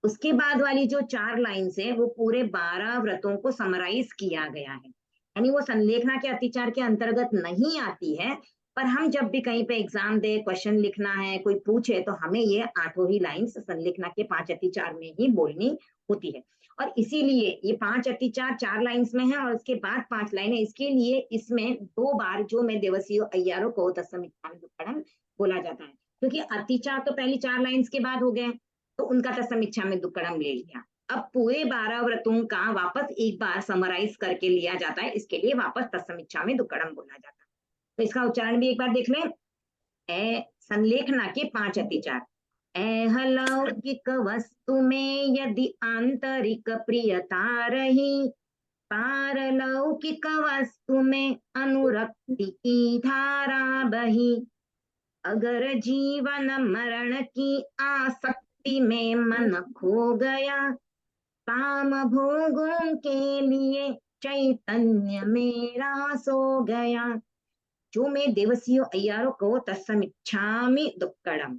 उसके बाद वाली जो 4 लाइन्स है वो पूरे 12 व्रतों को समराइज किया गया है, यानी वो संलेखना के अतिचार के अंतर्गत नहीं आती है, पर हम जब भी कहीं पे एग्जाम दे, क्वेश्चन लिखना है, कोई पूछे, तो हमें ये 8 ही लाइन्स संलेखना के 5 अति 4 में ही बोलनी होती है। और इसीलिए ये 5 अति 4 लाइन्स में है और उसके बाद 5 लाइनें, इसके लिए इसमें 2 बार जो मैं देवसियो अय्यारो को तत्समिच्छामि दुक्कडम बोला जाता है, क्योंकि अति 4 तो पहली 4 लाइन्स के बाद हो गए, तो उनका तत्समिच्छामि दुक्कडम ले लिया। अब पूरे 12 व्रतों का वापस एक बार समराइज करके लिया जाता है, इसके लिए वापस तत्समिच्छामि दुक्कडम बोला जाता है। तो इसका उच्चारण भी एक बार देख लें। ए संलेखना के 5 अति 4। अलौकिक वस्तु में यदि आंतरिक प्रियता रही, पारलौकिक वस्तु में अनुरक्ति की धारा बही। अगर जीवन मरण की आसक्ति में मन खो गया, काम भोगों के लिए चैतन्य मेरा सो गया। जो मैं देवसियो अय्यारो को तत्समिच्छामि दुक्कडम,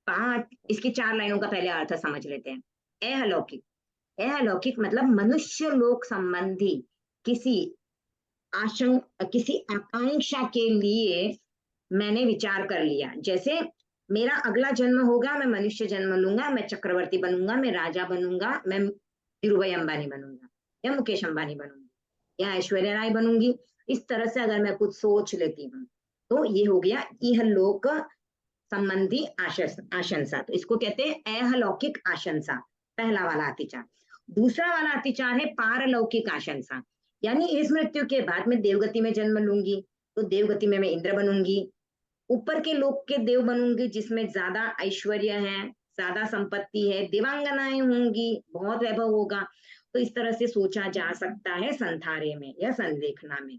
5 इसकी 4 लाइनों का पहले अर्थ समझ लेते हैं। अलौकिक, अलौकिक मतलब मनुष्य लोक संबंधी किसी आकांक्षा के लिए मैंने विचार कर लिया। जैसे मेरा अगला जन्म होगा, मैं मनुष्य जन्म लूंगा, मैं चक्रवर्ती बनूंगा, मैं राजा बनूंगा, मैं धीरूभाई अंबानी बनूंगा या मुकेश अंबानी बनूंगी या ऐश्वर्या राय बनूंगी। इस तरह से अगर मैं कुछ सोच लेती हूँ तो ये हो गया इहलोक संबंधी आशंसा। तो इसको कहते हैं अहलौकिक आशंसा, पहला वाला अतिचार। दूसरा वाला अतिचार है पारलौकिक आशंसा, यानी इस मृत्यु के बाद मैं देवगति में जन्म लूंगी, तो देवगति में मैं इंद्र बनूंगी, ऊपर के लोक के देव बनूंगी जिसमें ज्यादा ऐश्वर्य है, ज्यादा संपत्ति है, देवांगनाएं होंगी, बहुत वैभव होगा। तो इस तरह से सोचा जा सकता है संथारे में या संलेखना में।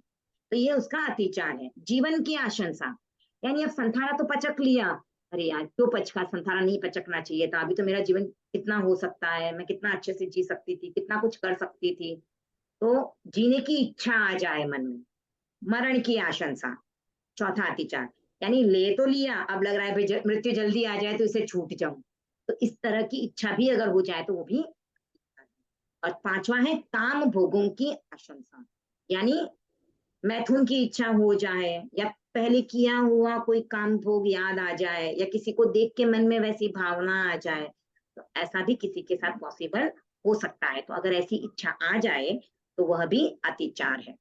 तो ये उसका अतिचार है। जीवन की आशंसा, यानी अब संथारा तो पचक लिया, अरे यार क्यों पचका, संथारा नहीं पचकना चाहिए था, अभी तो मेरा जीवन कितना हो सकता है, मैं कितना अच्छे से जी सकती थी, कितना कुछ कर सकती थी, तो जीने की इच्छा आ जाए मन में। मरण की आशंसा, चौथा अतिचार, यानी ले तो लिया, अब लग रहा है मृत्यु जल्दी आ जाए तो इसे छूट जाऊं, तो इस तरह की इच्छा भी अगर हो जाए तो वो भी। और पांचवा है काम भोगों की आशंसा, यानी मैथुन की इच्छा हो जाए या पहले किया हुआ कोई काम भोग याद आ जाए या किसी को देख के मन में वैसी भावना आ जाए, तो ऐसा भी किसी के साथ पॉसिबल हो सकता है। तो अगर ऐसी इच्छा आ जाए तो वह भी अतिचार है।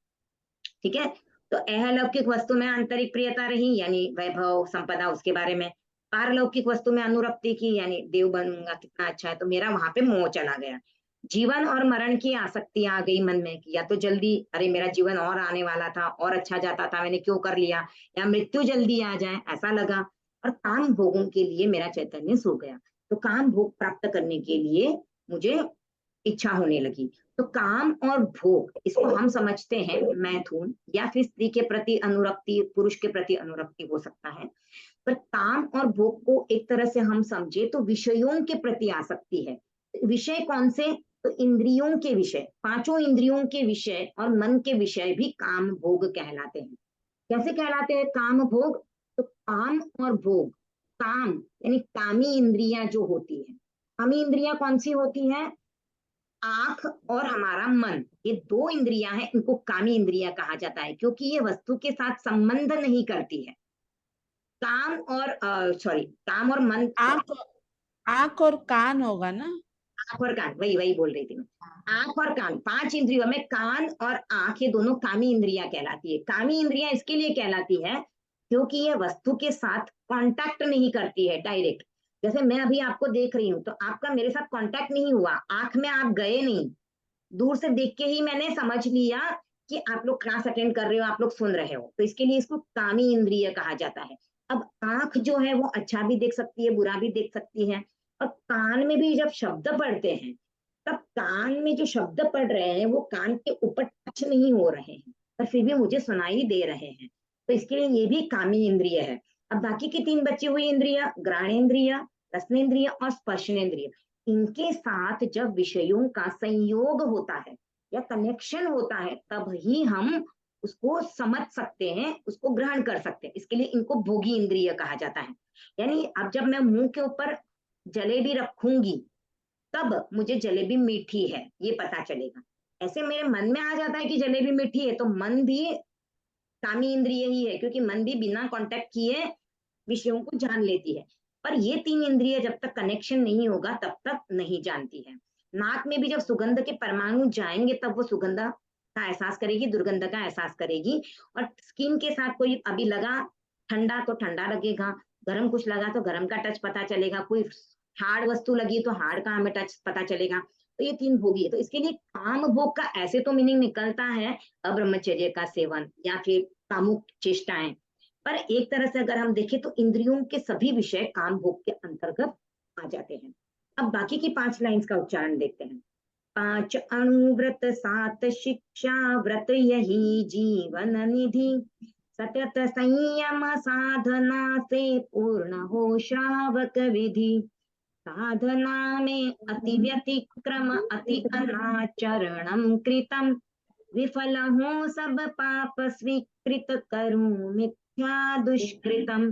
ठीक है, तो अहलौकिक वस्तु में आंतरिक प्रियता रही, यानी वैभव संपदा, उसके बारे में। पारलौकिक वस्तु में अनुरक्ति की, यानी देव बनूंगा, कितना अच्छा है, तो मेरा वहां पे मोह चला गया। जीवन और मरण की आसक्ति आ गई मन में, या तो जल्दी, अरे मेरा जीवन और आने वाला था और अच्छा जाता था, मैंने क्यों कर लिया, या मृत्यु जल्दी आ जाए ऐसा लगा। और काम भोगों के लिए मेरा चैतन्य सो गया, तो काम भोग प्राप्त करने के लिए मुझे इच्छा होने लगी। तो काम और भोग, इसको हम समझते हैं मैथुन, या फिर स्त्री के प्रति अनुरक्ति, पुरुष के प्रति अनुरक्ति हो सकता है। पर काम और भोग को एक तरह से हम समझे तो विषयों के प्रति आसक्ति है। विषय कौन से, तो इंद्रियों के विषय, 5 इंद्रियों के विषय और मन के विषय भी काम भोग कहलाते हैं। कैसे कहलाते हैं काम भोग, तो काम और भोग, काम यानी कामी इंद्रियां जो होती है, कामी इंद्रियां कौन सी होती है, आंख और हमारा मन, ये 2 इंद्रियां हैं, इनको कामी इंद्रियां कहा जाता है, क्योंकि ये वस्तु के साथ संबंध नहीं करती है। काम और मन, आंख और कान होगा ना, आंख और कान, वही बोल रही थी मैं। आंख और कान, 5 इंद्रियों में कान और आंख, ये दोनों कामी इंद्रियां कहलाती है। कामी इंद्रियां इसके लिए कहलाती है क्योंकि ये वस्तु के साथ कांटेक्ट नहीं करती है डायरेक्ट। जैसे मैं अभी आपको देख रही हूँ तो आपका मेरे साथ कांटेक्ट नहीं हुआ, आंख में आप गए नहीं, दूर से देख के ही मैंने समझ लिया कि आप लोग क्लास अटेंड कर रहे हो, आप लोग सुन रहे हो, तो इसके लिए इसको कामी इंद्रिय कहा जाता है। अब आंख जो है वो अच्छा भी देख सकती है, बुरा भी देख सकती है, और कान में भी जब शब्द पढ़ते हैं तब कान में जो शब्द पढ़ रहे हैं वो कान के ऊपर टच नहीं हो रहे हैं, पर फिर भी मुझे सुनाई दे रहे हैं, तो इसके लिए ये भी कामी इंद्रिय है। अब बाकी की 3 बची हुई इंद्रिया, घ्राणेन्द्रिय, रसनेन्द्रिय और स्पर्शनेन्द्रिय, इनके साथ जब विषयों का संयोग होता है या कनेक्शन होता है तब ही हम उसको समझ सकते हैं, उसको ग्रहण कर सकते हैं, इसके लिए इनको भोगी इंद्रिय कहा जाता है। यानी अब जब मैं मुंह के ऊपर जलेबी रखूंगी तब मुझे जलेबी मीठी है ये पता चलेगा। ऐसे मेरे मन में आ जाता है कि जलेबी मीठी है तो मन भी कामी इंद्रिय ही है, क्योंकि मन भी बिना कांटेक्ट किए विषयों को जान लेती है। पर ये 3 इंद्रिय जब तक कनेक्शन नहीं होगा तब तक नहीं जानती है। नाक में भी जब सुगंध के परमाणु जाएंगे तब वो सुगंध का एहसास करेगी, दुर्गंध का एहसास करेगी। और स्किन के साथ कोई अभी लगा ठंडा तो ठंडा लगेगा, गर्म कुछ लगा तो गर्म का टच पता चलेगा, कोई हार्ड वस्तु लगी तो हार्ड का हमें टच पता चलेगा। तो ये 3 भोगी है। तो इसके लिए काम भोग का ऐसे तो मीनिंग निकलता है अब्रह्मचर्य का सेवन या फिर कामुक चेष्टाएं। पर एक तरह से अगर हम देखें तो इंद्रियों के सभी विषय काम भोग के अंतर्गत आ जाते हैं। अब बाकी की 5 लाइंस का उच्चारण देखते हैं। 5 अणुव्रत 7 शिक्षा व्रत यही जीवन निधि, सतत संयम साधना से पूर्ण हो श्रावक विधि, साधना में अति व्यतिक्रम अति अनाचरणम कृतम, विफल हो सब पाप स्वीकृत करूं मिथ्या दुष्कृतम।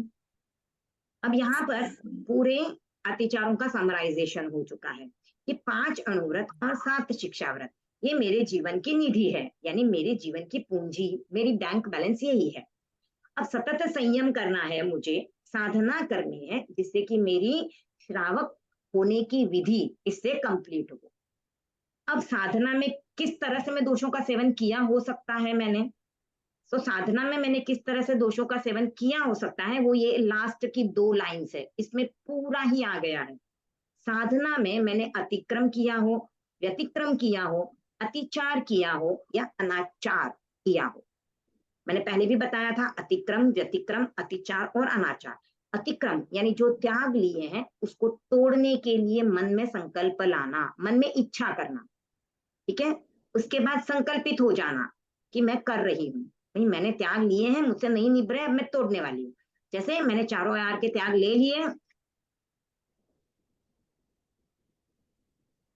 अब यहाँ पर पूरे अतिचारों का समराइजेशन हो चुका है कि 5 अणुव्रत और 7 शिक्षा व्रत ये मेरे जीवन की निधि है, यानी मेरे जीवन की पूंजी, मेरी बैंक बैलेंस यही है। अब सतत संयम करना है, मुझे साधना करनी है जिससे कि मेरी श्रावक होने की विधि इससे कंप्लीट हो। अब साधना में किस तरह से मैं दोषों का सेवन किया हो सकता है मैंने, तो साधना में मैंने किस तरह से दोषों का सेवन किया हो सकता है, वो ये लास्ट की 2 लाइन्स है, इसमें पूरा ही आ गया है। साधना में मैंने अतिक्रम किया हो, व्यतिक्रम किया हो, अतिचार किया हो या अनाचार किया हो। मैंने पहले भी बताया था अतिक्रम, व्यतिक्रम, अतिचार और अनाचार। अतिक्रम यानी जो त्याग लिए हैं उसको तोड़ने के लिए मन में संकल्प लाना, मन में इच्छा करना, ठीक है। उसके बाद संकल्पित हो जाना कि मैं कर रही हूँ, नहीं मैंने त्याग लिए हैं, मुझसे नहीं निभ रहे, अब मैं तोड़ने वाली हूँ। जैसे मैंने चारों आहार के त्याग ले लिए,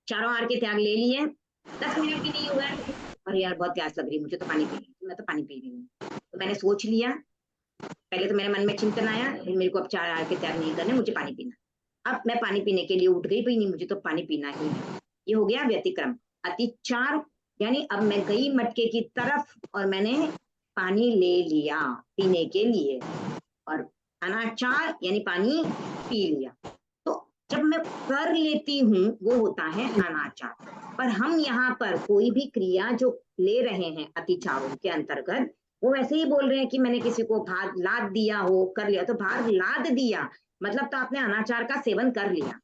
चारों आहार के त्याग ले लिए, 10 मिनट भी नहीं हुआ, अरे यार बहुत प्यास लग रही है, मुझे तो पानी पी रही हूँ, मैं तो पानी पी रही हूँ। तो मैंने सोच लिया, पहले तो मेरे मन में चिंतन आया मेरे को अब 4 आहार के त्याग नहीं करने, मुझे पानी पीना। अब मैं पानी पीने के लिए उठ गई, भाई नहीं मुझे तो पानी पीना ही है, ये हो गया व्यतिक्रम। अतिचार यानी अब मैं गई मटके की तरफ और मैंने पानी ले लिया पीने के लिए, और अनाचार यानी पानी पी लिया। तो जब मैं कर लेती हूँ वो होता है अनाचार। पर हम यहाँ पर कोई भी क्रिया जो ले रहे हैं अतिचारों के अंतर्गत, वो ऐसे ही बोल रहे हैं कि मैंने किसी को भार लाद दिया हो, कर लिया, तो भार लाद दिया मतलब तो आपने अनाचार का सेवन कर लिया,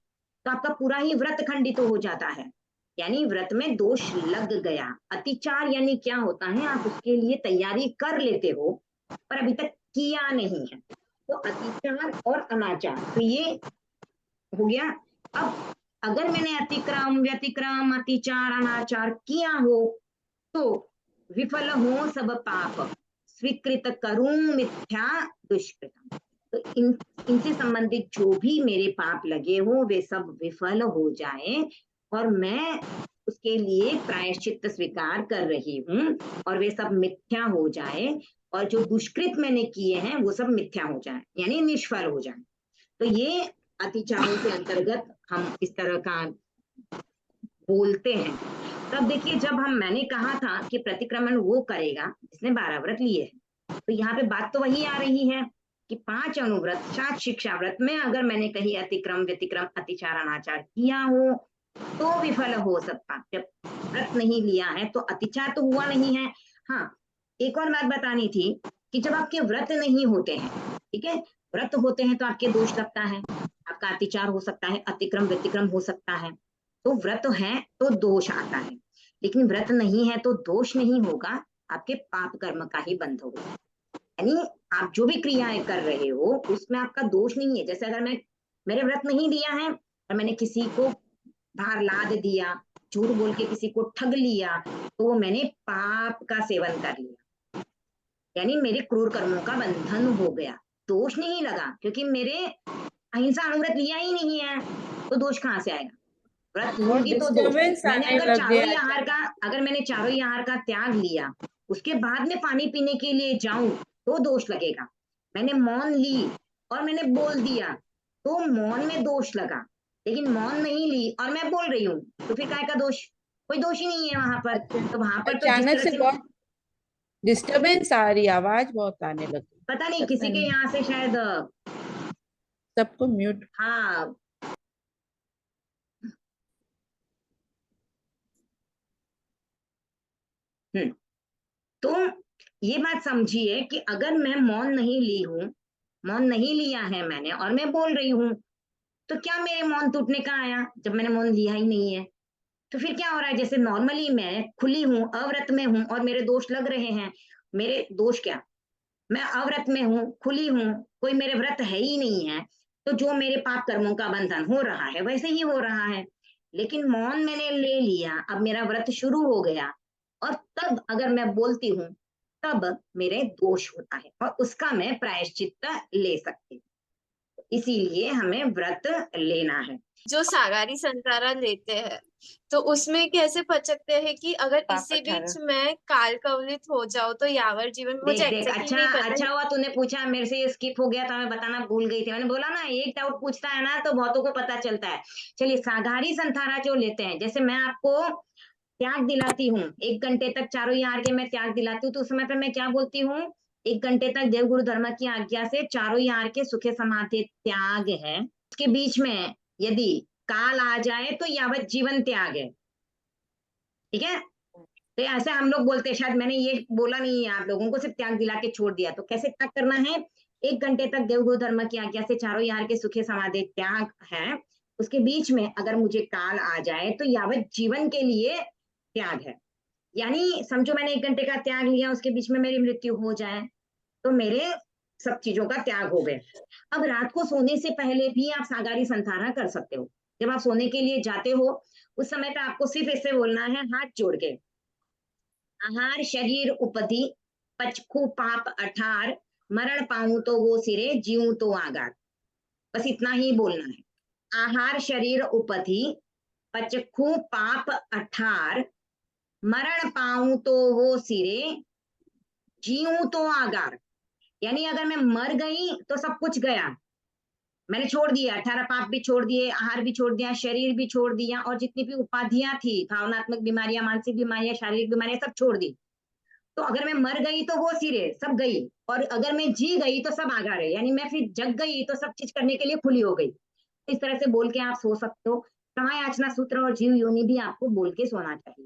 तो आपका पूरा ही व्रत खंडित हो जाता है, यानी व्रत में दोष लग गया। अतिचार यानी क्या होता है, आप उसके लिए तैयारी कर लेते हो पर अभी तक किया नहीं है, तो अतिचार और अनाचार, तो ये हो गया। अब अगर मैंने अतिक्रम, व्यतिक्रम, अतिचार, अनाचार किया हो तो विफल हो सब पाप स्वीकृत करूं मिथ्या दुष्कृतम। तो इनसे संबंधित जो भी मेरे पाप लगे हो वे सब विफल हो जाए और मैं उसके लिए प्रायश्चित स्वीकार कर रही हूँ, और वे सब मिथ्या हो जाए, और जो दुष्कृत मैंने किए हैं वो सब मिथ्या हो जाए यानी निष्फल हो जाए। तो ये अतिचारों के अंतर्गत हम इस तरह का बोलते हैं। तब देखिए जब मैंने कहा था कि प्रतिक्रमण वो करेगा जिसने 12 व्रत लिए हैं, तो यहाँ पे बात तो वही आ रही है कि 5 अणुव्रत 7 शिक्षा व्रत में अगर मैंने कहीं अतिक्रम, व्यतिक्रम, अतिचार, अनाचार किया हो तो विफल हो सकता। जब व्रत नहीं लिया है तो अतिचार तो हुआ नहीं है। हाँ, एक और बात बतानी थी कि जब आपके व्रत नहीं होते हैं, ठीक है, व्रत होते हैं तो आपके दोष लगता है, आपका अतिचार हो सकता है, अतिक्रम, व्यतिक्रम हो सकता है, तो व्रत है तो दोष आता है। लेकिन व्रत नहीं है तो दोष नहीं होगा, आपके पाप कर्म का ही बंध होगा। यानी आप जो भी क्रियाएं कर रहे हो उसमें आपका दोष नहीं है। जैसे अगर मेरे व्रत नहीं लिया है और मैंने किसी को भार लाद दिया, झूठ बोल के किसी को ठग लिया, तो वो मैंने पाप का सेवन कर लिया, यानी मेरे क्रूर कर्मों का बंधन हो गया, दोष नहीं लगा, क्योंकि मेरे अहिंसा अनुव्रत लिया ही नहीं है, तो दोष कहाँ से आएगा। व्रत लूंगी तो दोष। मैंने अगर चारों ही आहार का त्याग लिया, उसके बाद में पानी पीने के लिए जाऊं तो दोष लगेगा। मैंने मौन ली और मैंने बोल दिया तो मौन में दोष लगा, लेकिन मौन नहीं ली और मैं बोल रही हूँ तो फिर काय का दोष, कोई दोष ही नहीं है वहां पर। तो वहां पर तो जिस अचानक तरह से से बहुत डिस्टरबेंस आ रही, आवाज बहुत आने लगी। पता नहीं पता किसी के नहीं, यहाँ से शायद सबको म्यूट। हाँ। हम्म। तो ये बात समझिए कि अगर मैं मौन नहीं ली हूं, मौन नहीं लिया है मैंने और मैं बोल रही हूँ, तो क्या मेरे मौन टूटने का आया जब मैंने मौन लिया ही नहीं है? तो फिर क्या हो रहा है, जैसे नॉर्मली मैं खुली हूँ, अव्रत में हूँ और मेरे दोष लग रहे हैं। मेरे दोष क्या, मैं अव्रत में हूँ, खुली हूँ, कोई मेरे व्रत है ही नहीं है, तो जो मेरे पाप कर्मों का बंधन हो रहा है वैसे ही हो रहा है। लेकिन मौन मैंने ले लिया, अब मेरा व्रत शुरू हो गया, और तब अगर मैं बोलती हूँ, तब मेरे दोष होता है और उसका मैं प्रायश्चित्त ले सकती हूँ। इसीलिए हमें व्रत लेना है। जो सागारी संतारा लेते हैं तो उसमें कैसे पचकते हैं कि अगर पाप इसी 18 बीच मैं काल कवलित हो जाऊं तो यावर जीवन, मुझे देख देख, एग्जैक्टली अच्छा नहीं पता अच्छा है। हुआ तूने पूछा, मेरे से ये स्किप हो गया था, मैं बताना भूल गई थी। मैंने बोला ना, एक डाउट पूछता है ना तो बहुतों को पता चलता है। चलिए, सागारी संथारा जो लेते हैं, जैसे मैं आपको त्याग दिलाती हूँ, 1 घंटे तक चारों यार के मैं त्याग दिलाती हूँ, तो उस समय पर मैं क्या बोलती हूँ? 1 घंटे तक देव गुरु धर्म की आज्ञा से चारों यार के सुखे समाधि त्याग है। उसके बीच में यदि काल आ जाए तो यावत जीवन त्याग है। ठीक है? तो ऐसे हम लोग बोलते हैं, शायद मैंने ये बोला नहीं है आप लोगों को, सिर्फ त्याग दिला के छोड़ दिया। तो कैसे त्याग करना है? 1 घंटे तक देवगुरु धर्म की आज्ञा से चारों यार के सुखे समाधि त्याग है। उसके बीच में अगर मुझे काल आ जाए तो यावत जीवन के लिए त्याग है। यानी समझो मैंने 1 घंटे का त्याग लिया, उसके बीच में मेरी मृत्यु हो जाए तो मेरे सब चीजों का त्याग हो गए। अब रात को सोने से पहले भी आप सागारी संधारा कर सकते हो। जब आप सोने के लिए जाते हो, उस समय पे आपको सिर्फ ऐसे बोलना है, हाथ जोड़ के, आहार शरीर उपधि, पचखु पाप अठार, मरण पाऊं तो वो सिरे, जीऊं तो आगार। बस इतना ही बोलना है। आहार शरीर उपधि, पचखु पाप अठार, मरण पाऊं तो वो सिरे, जीऊं तो आगार। यानी अगर मैं मर गई तो सब कुछ गया, मैंने छोड़ दिया, 18 पाप भी छोड़ दिए, आहार भी छोड़ दिया, शरीर भी छोड़ दिया, और जितनी भी उपाधियां थी, भावनात्मक बीमारियां, मानसिक बीमारियां, शारीरिक बीमारियां, सब छोड़ दी। तो अगर मैं मर गई तो वो सिरे सब गई, और अगर मैं जी गई तो सब आगा रहे, यानी मैं फिर जग गई तो सब चीज करने के लिए खुली हो गई। इस तरह से बोल के आप सो सकते हो। समय याचना सूत्र और जीव योनि भी आपको बोल के सोना चाहिए।